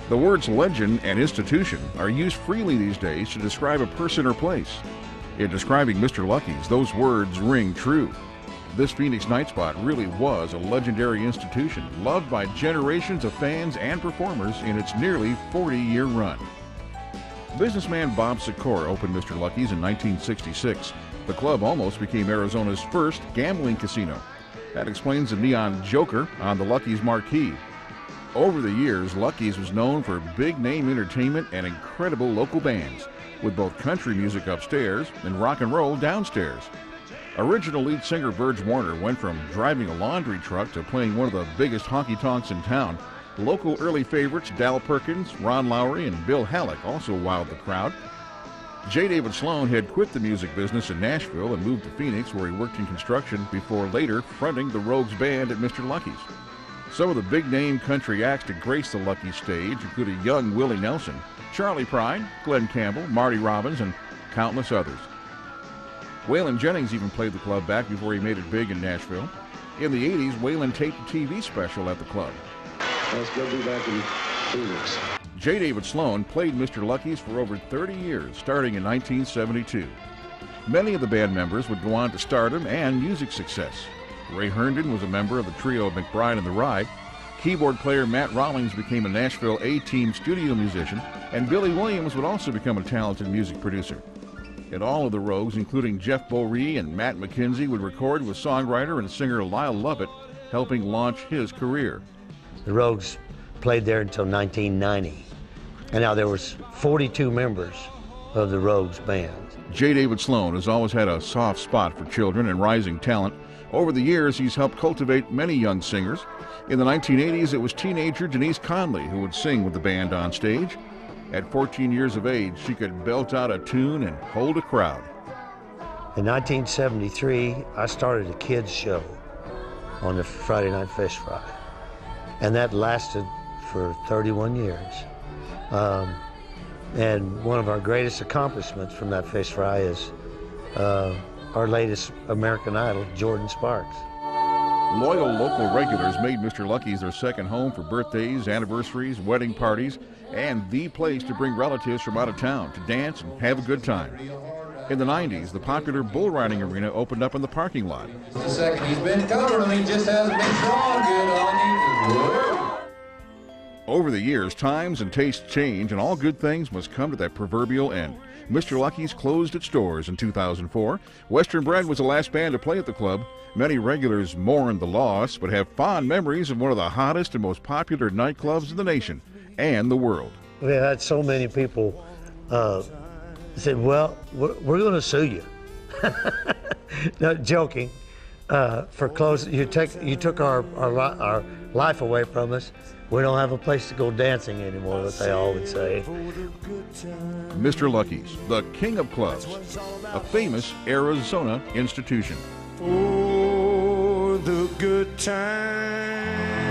The words legend and institution are used freely these days to describe a person or place. In describing Mr. Lucky's, those words ring true. This Phoenix night spot really was a legendary institution, loved by generations of fans and performers in its nearly 40-year run. Businessman Bob Sikora opened Mr. Lucky's in 1966. The club almost became Arizona's first gambling casino. That explains the neon joker on the Lucky's marquee. Over the years, Lucky's was known for big-name entertainment and incredible local bands, with both country music upstairs and rock and roll downstairs. Original lead singer Verge Warner went from driving a laundry truck to playing one of the biggest honky-tonks in town. Local early favorites Dal Perkins, Ron Lowry, and Bill Halleck also wowed the crowd. J. David Sloan had quit the music business in Nashville and moved to Phoenix, where he worked in construction before later fronting the Rogues Band at Mr. Lucky's. Some of the big-name country acts to grace the Lucky's stage included young Willie Nelson, Charlie Pride, Glenn Campbell, Marty Robbins, and countless others. Waylon Jennings even played the club back before he made it big in Nashville. In the 80s, Waylon taped a TV special at the club. Let's go be back in Phoenix. J. David Sloan played Mr. Lucky's for over 30 years, starting in 1972. Many of the band members would go on to stardom and music success. Ray Herndon was a member of the trio McBride and the Ride. Keyboard player Matt Rawlings became a Nashville A-Team studio musician, and Billy Williams would also become a talented music producer. And all of the Rogues, including Jeff Boree and Matt McKenzie, would record with songwriter and singer Lyle Lovett, helping launch his career. The Rogues played there until 1990, and now there was 42 members of the Rogues band. J. David Sloan has always had a soft spot for children and rising talent. Over the years, he's helped cultivate many young singers. In the 1980s, it was teenager Denise Conley who would sing with the band on stage. At 14 years of age, she could belt out a tune and hold a crowd. In 1973, I started a kids show on the Friday Night Fish Fry, and that lasted for 31 years. And one of our greatest accomplishments from that fish fry is our latest American Idol, Jordan Sparks. Loyal local regulars made Mr. Lucky's their second home for birthdays, anniversaries, wedding parties, and the place to bring relatives from out of town to dance and have a good time. In the 90s, the popular bull riding arena opened up in the parking lot. Just a second, he's been covering him, he just hasn't been strong good on him. Over the years, times and tastes change, and all good things must come to that proverbial end. Mr. Lucky's closed its doors in 2004. Western Bread was the last band to play at the club. Many regulars mourn the loss, but have fond memories of one of the hottest and most popular nightclubs in the nation and the world. We had so many people said, well, we're going to sue you. No, joking. For closing, you took our life away from us. We don't have a place to go dancing anymore, what they all would say. Mr. Lucky's, the king of clubs, a famous Arizona institution. For the good time.